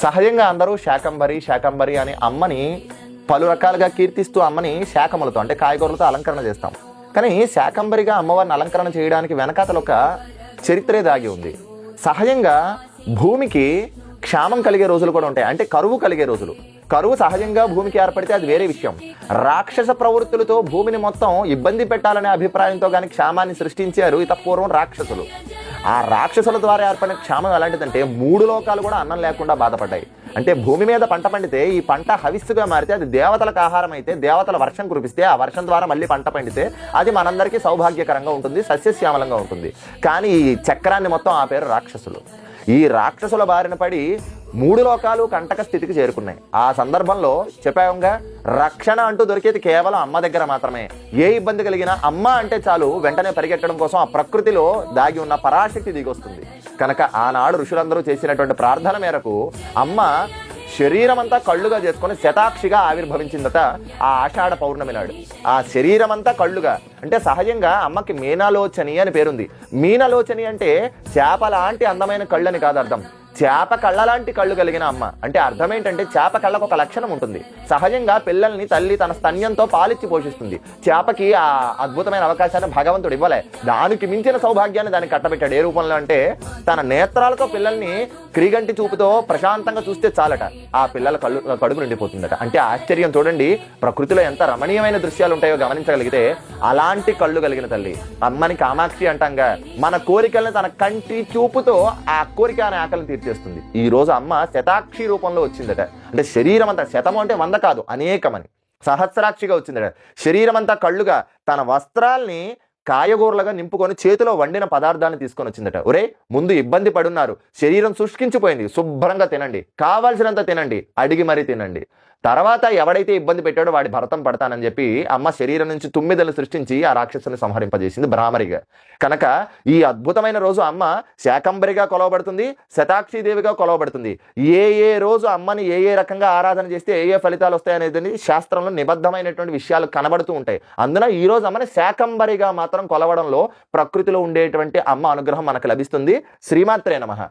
సహజంగా అందరూ శాకంబరి శాకంబరి అని అమ్మని పలు రకాలుగా కీర్తిస్తూ అమ్మని శాకములతో అంటే కాయగూరలతో అలంకరణ చేస్తాం. కానీ శాకంబరిగా అమ్మవారిని అలంకరణ చేయడానికి వెనకాతల ఒక చరిత్రే దాగి ఉంది. సహజంగా భూమికి క్షామం కలిగే రోజులు కూడా ఉంటాయి, అంటే కరువు కలిగే రోజులు. కరువు సహజంగా భూమికి ఏర్పడితే అది వేరే విషయం. రాక్షస ప్రవృత్తులతో భూమిని మొత్తం ఇబ్బంది పెట్టాలనే అభిప్రాయంతో కానీ క్షామాన్ని సృష్టించారు ఇతపూర్వం రాక్షసులు. ఆ రాక్షసుల ద్వారా ఏర్పడిన క్షామం ఎలాంటిదంటే 3 లోకాలు కూడా అన్నం లేకుండా బాధపడ్డాయి. అంటే భూమి మీద పంట పండితే ఈ పంట హవిస్సుగా మారితే అది దేవతలకు ఆహారం అయితే, దేవతల వర్షం కురిపిస్తే ఆ వర్షం ద్వారా మళ్ళీ పంట పండితే అది మనందరికీ సౌభాగ్యకరంగా ఉంటుంది, సస్యశ్యామలంగా ఉంటుంది. కానీ ఈ చక్రాన్ని మొత్తం ఆపేరు రాక్షసులు. ఈ రాక్షసుల బారిన పడి 3 లోకాలు కంటక స్థితికి చేరుకున్నాయి. ఆ సందర్భంలో చెప్పాముగా, రక్షణ అంటూ దొరికేది కేవలం అమ్మ దగ్గర మాత్రమే. ఏ ఇబ్బంది కలిగినా అమ్మ అంటే చాలు వెంటనే పరిగెట్టడం కోసం ఆ ప్రకృతిలో దాగి ఉన్న పరాశక్తి దిగొస్తుంది. కనుక ఆనాడు ఋషులందరూ చేసినటువంటి ప్రార్థన మేరకు అమ్మ శరీరం అంతా కళ్ళుగా చేసుకొని శతాక్షిగా ఆవిర్భవించిందట ఆ ఆషాఢ పౌర్ణమి నాడు. ఆ శరీరం అంతా కళ్ళుగా అంటే సహజంగా అమ్మకి మీనాలోచని అని పేరుంది. మీనలోచని అంటే చేప లాంటి అందమైన కళ్ళని కాదు అర్థం, చేప కళ్ళ లాంటి కళ్ళు కలిగిన అమ్మ. అంటే అర్థం ఏంటంటే చేప కళ్ళకు ఒక లక్షణం ఉంటుంది. సహజంగా పిల్లల్ని తల్లి తన స్తన్యంతో పాలిచ్చి పోషిస్తుంది. చేపకి ఆ అద్భుతమైన అవకాశాన్ని భగవంతుడు ఇవ్వలే, దానికి మించిన సౌభాగ్యాన్ని దానికి కట్టబెట్టాడు. ఏ రూపంలో అంటే తన నేత్రాలతో పిల్లల్ని క్రీగంటి చూపుతో ప్రశాంతంగా చూస్తే చాలట ఆ పిల్లల కడుపు నిండిపోతుందట. అంటే ఆశ్చర్యం చూడండి, ప్రకృతిలో ఎంత రమణీయమైన దృశ్యాలు ఉంటాయో గమనించగలిగితే. అలాంటి కళ్ళు కలిగిన తల్లి అమ్మని కామాక్షి అంటాంగా. మన కోరికల్ని తన కంటి చూపుతో ఆ కోరిక అనే ఆకలిని తీర్చేస్తుంది. ఈ రోజు అమ్మ శతాక్షి రూపంలో వచ్చిందట. అంటే శరీరం అంతా, శతము అంటే 100 కాదు అనేకమని, సహస్రాక్షిగా వచ్చిందట. శరీరం అంతా కళ్ళుగా తన వస్త్రాల్ని కాయగూరలుగా నింపుకొని చేతిలో వండిన పదార్థాన్ని తీసుకొని వచ్చిందట. ఒరే ముందు ఇబ్బంది పడున్నారు, శరీరం శుష్కించిపోయింది, శుభ్రంగా తినండి, కావాల్సినంత తినండి, అడిగి మరీ తినండి. తర్వాత ఎవడైతే ఇబ్బంది పెట్టాడో వాడి భరతం పడతానని చెప్పి అమ్మ శరీరం నుంచి 9 సృష్టించి ఆ రాక్షసుని సంహరింపజేసింది భ్రామరిగా. కనుక ఈ అద్భుతమైన రోజు అమ్మ శాకంబరిగా కొలవబడుతుంది, శతాక్షిదేవిగా కొలవబడుతుంది. ఏ రోజు అమ్మని ఏ రకంగా ఆరాధన చేస్తే ఏ ఫలితాలు వస్తాయనేది శాస్త్రంలో నిబద్ధమైనటువంటి విషయాలు కనబడుతూ ఉంటాయి. అందున ఈ రోజు అమ్మని శాకంబరిగా మాత్రం కొలవడంలో ప్రకృతిలో ఉండేటువంటి అమ్మ అనుగ్రహం మనకు లభిస్తుంది. శ్రీమాత్రే నమః.